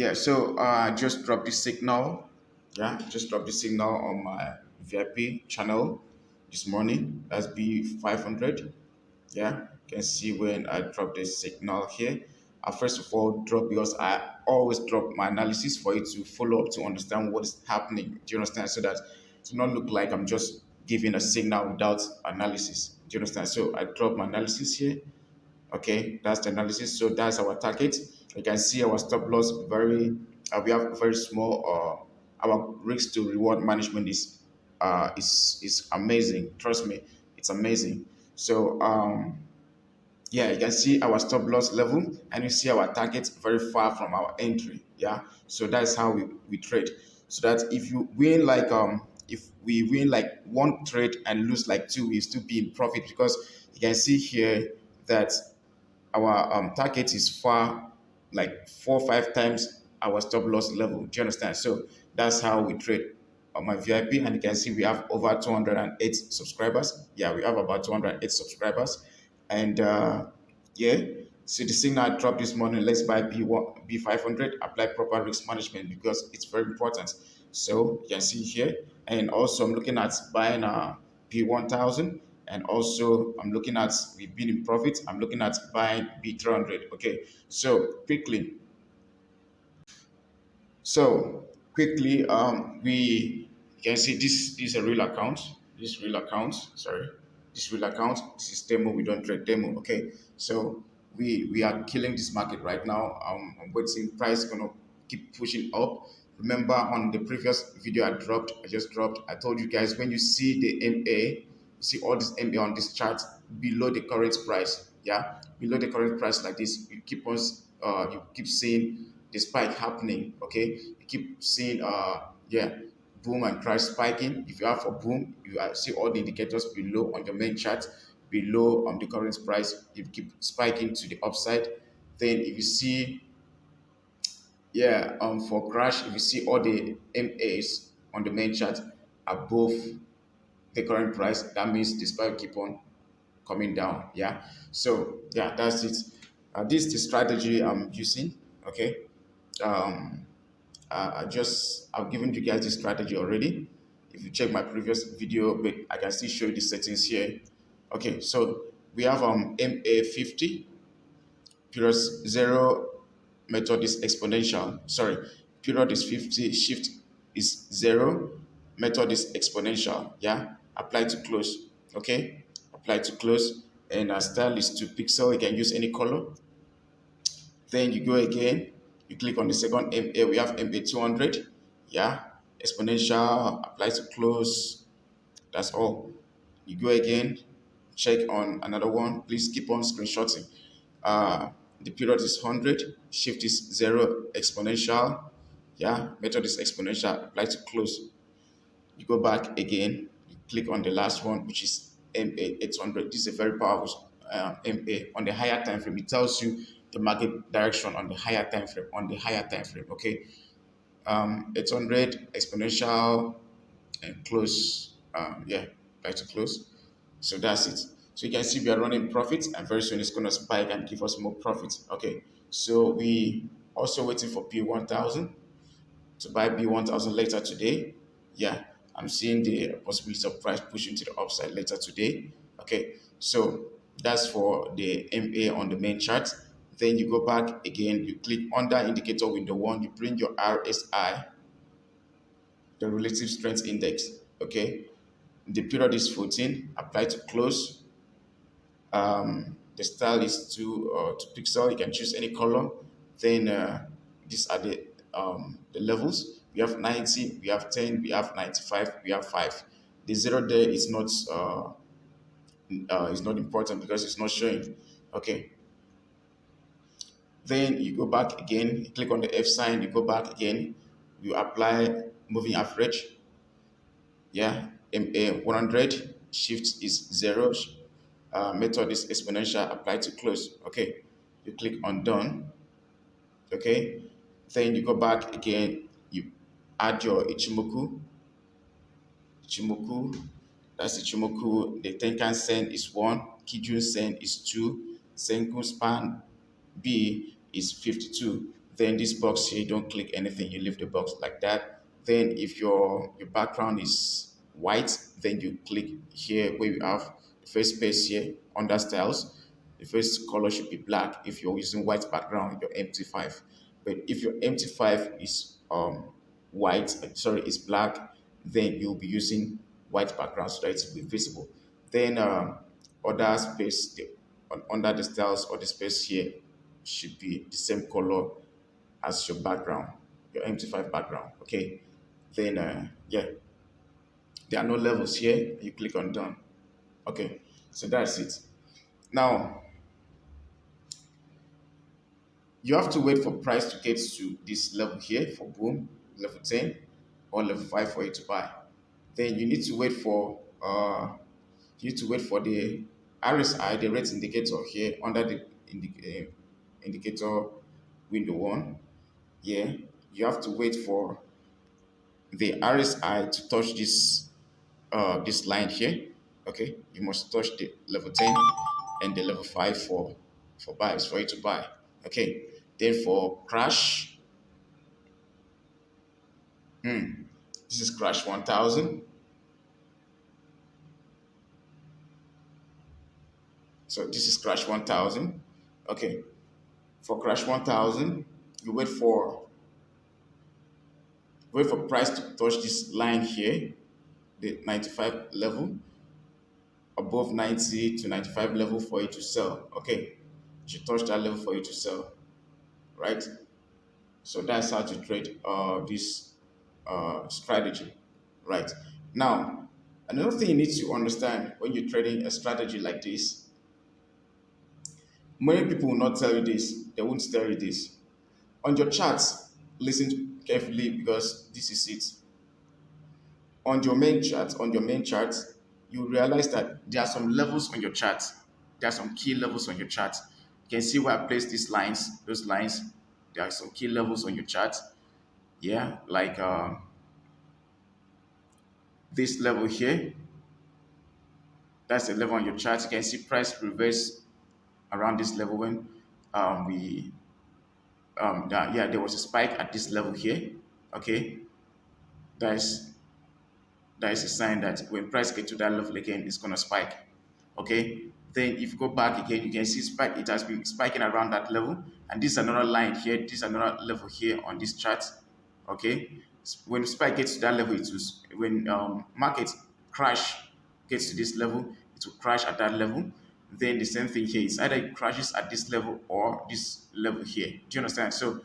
Yeah, so I just dropped the signal. Yeah, just dropped the signal on my VIP channel this morning. That's B500. Yeah, you can see when I drop the signal here. I first of all drop because I always drop my analysis for you to follow up to understand what is happening. Do you understand? So that to not look like I'm just giving a signal without analysis. Do you understand? So I drop my analysis here. Okay, that's the analysis. So that's our target. You can see our stop loss very. We have very small. Our risk to reward management is amazing. Trust me, it's amazing. So yeah, you can see our stop loss level and you see our target very far from our entry. Yeah, so that's how we trade. So that if you win like if we win like one trade and lose like two, we still be in profit because you can see here that our target is far like 4 or 5 times our stop loss level. Do you understand? So that's how we trade on my VIP, and you can see we have over 208 subscribers. Yeah, we have about 208 subscribers, and yeah. See the signal I dropped this morning. Let's buy B1, B500. Apply proper risk management because it's very important. So you can see here, and also I'm looking at buying P1000, and also I'm looking at we've been in profit. I'm looking at buying B300. Okay, so quickly, we you can see this is a real account. This real account, sorry, this real account. This is demo. We don't trade demo. Okay, so we are killing this market right now. I'm waiting. Price gonna keep pushing up. Remember on the previous video I just dropped. I told you guys when you see the MA, you see all this MA on this chart below the current price. Yeah, below the current price like this, you keep seeing the spike happening. Okay, you keep seeing yeah, boom and crash spiking. If you have a boom, you see all the indicators below on your main chart, below on the current price. You keep spiking to the upside. Then if you see, yeah, for crash, if you see all the MAs on the main chart above the current price, that means the spike keep on coming down. Yeah, so yeah, that's it. This is the strategy I'm using. Okay, um I've given you guys this strategy already. If you check my previous video, but I can still show you the settings here. Okay, so we have MA50 plus zero, method is exponential. Sorry, period is 50, shift is zero, method is exponential. Yeah, apply to close. Okay, apply to close, and style is to pixel. You can use any color. Then you go again, you click on the second MA, we have MA 200. Yeah, exponential, apply to close. That's all. You go again, check on another one. Please keep on screenshotting. The period is 100, shift is zero, exponential. Yeah, method is exponential, apply to close. You go back again, you click on the last one, which is MA 800. This is a very powerful MA on the higher time frame. It tells you the market direction on the higher time frame. Okay, 800 exponential and close. Yeah, back to close. So that's it. So you can see we are running profits, and very soon it's gonna spike and give us more profits. Okay, so we also waiting for P1000 to buy B1000 later today. Yeah, I'm seeing the possibility of price pushing to the upside later today. Okay, so that's for the MA on the main chart. Then you go back again, you click under indicator window one, you bring your RSI, the relative strength index. Okay, the period is 14, apply to close. The style is to pixel, you can choose any color. Then these are the levels. We have 90, we have 10, we have 95, we have 5. The zero there is not important because it's not showing. Okay, then you go back again, you click on the F sign, you go back again, you apply moving average. Yeah, MA 100, shift is zero, method is exponential, apply to close. Okay, you click on done. Okay, then you go back again, you add your Ichimoku, that's Ichimoku. The Tenkan Sen is 1, Kijun Sen is 2, Senku Span B is 52. Then this box here, don't click anything, you leave the box like that. Then if your background is white, then you click here where you have the first space here under styles. The first color should be black if you're using white background, your MT5. But if your MT5 is white, sorry, is black, then you'll be using white background so that it will be visible. Then other space under the styles or the space here should be the same color as your background, your MT5 background. Okay. Then yeah, there are no levels here. You click on done. Okay. So that's it. Now you have to wait for price to get to this level here for boom, level 10 or level 5 for you to buy. Then you need to wait for the RSI, the rate indicator here under the indicator window one. Yeah, you have to wait for the RSI to touch this line here. Okay, you must touch the level 10 and the level 5 for buys for you to buy. Okay, then for crash, this is crash 1000. So this is crash 1000. Okay, for crash 1000, you wait for price to touch this line here, the 95 level, above 90 to 95 level for you to sell. Okay, you should touch that level for you to sell, right? So that's how to trade this strategy, right? Now, another thing you need to understand when you're trading a strategy like this, many people will not tell you this, they won't tell you this. On your charts, listen carefully because this is it. On your main chart, you realize that there are some levels on your chart. There are some key levels on your chart. You can see where I placed these lines, those lines. There are some key levels on your chart. Yeah, like this level here. That's the level on your chart. You can see price reverse around this level when we yeah, there was a spike at this level here. Okay, that's that is a sign that when price get to that level again, it's gonna spike. Okay. Then if you go back again, you can see spike. It has been spiking around that level, and this is another line here. This is another level here on this chart. Okay. When spike gets to that level, it was when market crash gets to this level, it will crash at that level. Then the same thing here. It's either it crashes at this level or this level here. Do you understand? So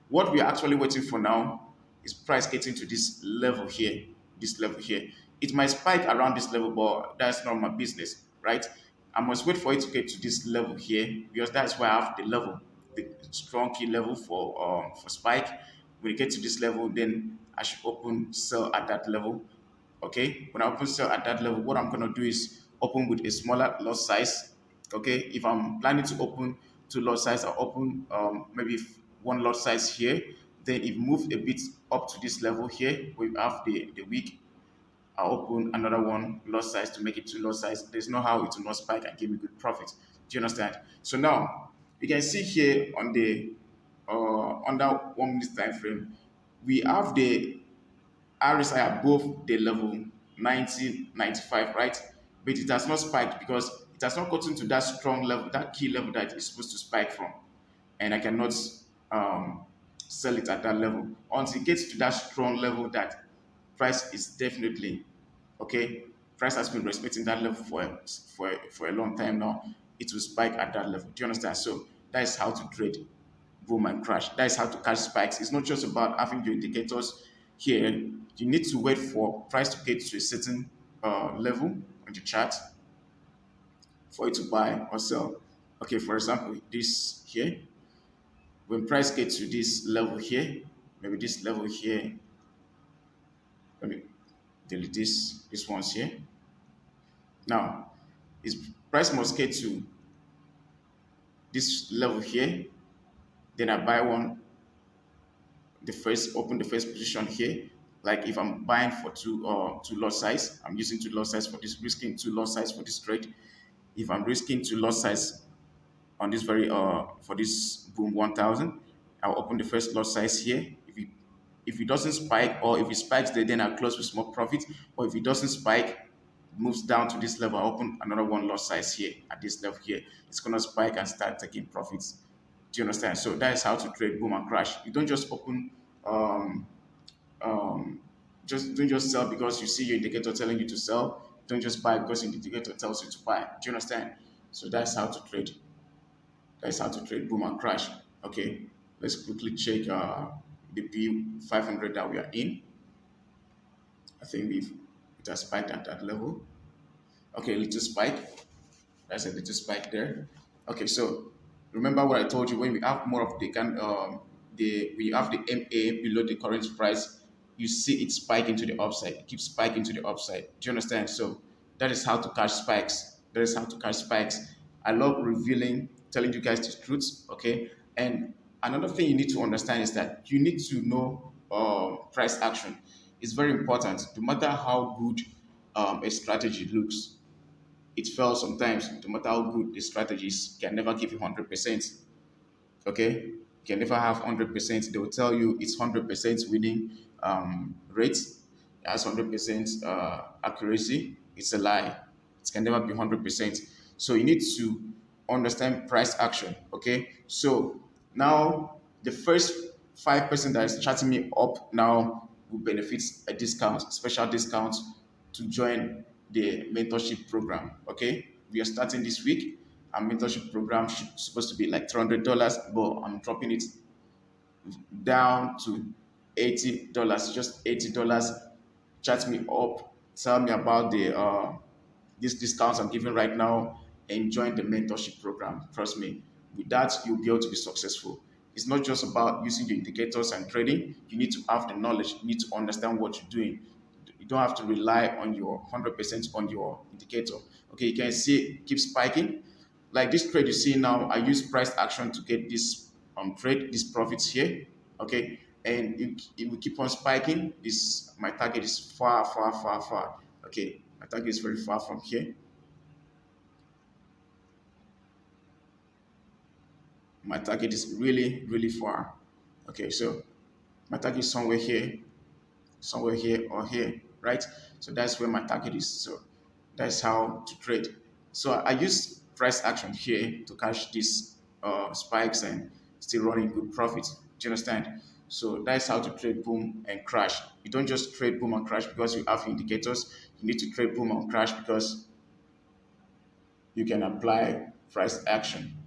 what we are actually waiting for now is price getting to this level here, this level here. It might spike around this level, but that's not my business, right? I must wait for it to get to this level here because that's where I have the level, the strong key level for spike. When it gets to this level, then I should open sell at that level. Okay, when I open sell at that level, what I'm gonna do is open with a smaller lot size. Okay, if I'm planning to open two lot size, I'll open maybe one lot size here. Then if move a bit up to this level here, we have the week. I'll open another one lot size to make it two lot size. There's no how it will not spike and give me good profit. Do you understand? So now you can see here on the under 1 minute time frame, we have the RSI above the level 90, 95, right? But it has not spiked because it has not gotten to that strong level, that key level that it's supposed to spike from. And I cannot sell it at that level until it gets to that strong level that price is definitely okay. Price has been respecting that level for a long time now. It will spike at that level. Do you understand? So that is how to trade boom and crash. That is how to catch spikes. It's not just about having your indicators here. You need to wait for price to get to a certain level on the chart for it to buy or sell. Okay, for example, this here, when price gets to this level here, maybe this level here, let me delete this ones here. Now, its price must get to this level here, then I buy one, open the first position here. Like if I'm buying for two lot size, I'm using two lot size for this, risking two lot size for this trade. If I'm risking two lot size on this very for this boom 1000, I'll open the first lot size here. If it doesn't spike, or if it spikes there, then I'll close with small profit. Or if it doesn't spike, moves down to this level, I'll open another one lot size here at this level here. It's gonna spike and start taking profits. Do you understand? So that is how to trade boom and crash. You don't just open um, um, just don't just sell because you see your indicator telling you to sell. Don't just buy because your indicator tells you to buy. Do you understand? So that's how to trade. That's how to trade boom and crash. Okay, let's quickly check the P500 that we are in. I think it has spiked at that level. Okay, little spike. That's a little spike there. Okay, so remember what I told you, when we have more of the when you have the MA below the current price, you see it spike into the upside. It keeps spiking to the upside. Do you understand? So that is how to catch spikes. That is how to catch spikes. I love revealing, telling you guys the truth. Okay, and another thing you need to understand is that you need to know price action. It's very important. No matter how good a strategy looks, it fails sometimes. No matter how good the strategies, can never give you 100%. Okay, you can never have 100%. They will tell you it's 100% winning rate, it has 100% accuracy. It's a lie. It can never be 100%. So you need to understand price action. Okay, so now the first 5% that is chatting me up now will benefit a discount, special discount, to join the mentorship program. Okay, we are starting this week. Our mentorship program supposed to be like $300, but I'm dropping it down to $80, just $80. Chat me up, tell me about the these discounts I'm giving right now, and join the mentorship program. Trust me, with that you'll be able to be successful. It's not just about using your indicators and trading. You need to have the knowledge. You need to understand what you're doing. You don't have to rely on your 100% on your indicator. Okay, you can see keep spiking. Like this trade you see now, I use price action to get this trade, these profits here. Okay, and it will keep on spiking. This my target is far, far, far, far. Okay, my target is very far from here. My target is really, really far. Okay, so my target is somewhere here or here, right? So that's where my target is. So that's how to trade. So I use price action here to catch these spikes and still running good profits. Do you understand? So that's how to trade boom and crash. You don't just trade boom and crash because you have indicators. You need to trade boom and crash because you can apply price action.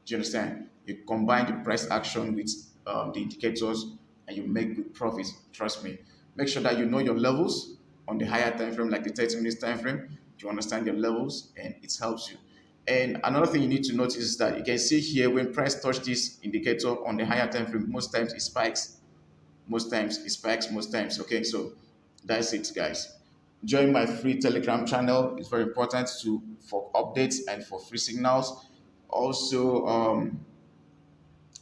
Do you understand? You combine the price action with the indicators and you make good profits. Trust me. Make sure that you know your levels on the higher time frame, like the 30 minutes time frame. You understand your levels and it helps you. And another thing you need to notice is that you can see here when price touch this indicator on the higher time frame, most times it spikes. Most times it spikes, most times. Okay, so that's it, guys. Join my free Telegram channel. It's very important to for updates and for free signals. Also,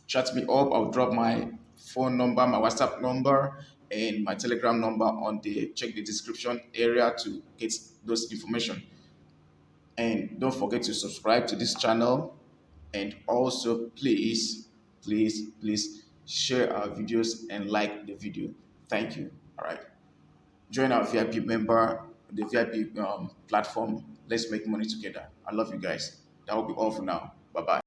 chat me up. I'll drop my phone number, my WhatsApp number, and my Telegram number on the check the description area to get those information. And don't forget to subscribe to this channel. And also, please, please, please share our videos and like the video. Thank you. All right. Join our VIP member, the VIP platform. Let's make money together. I love you guys. That will be all for now. Bye bye.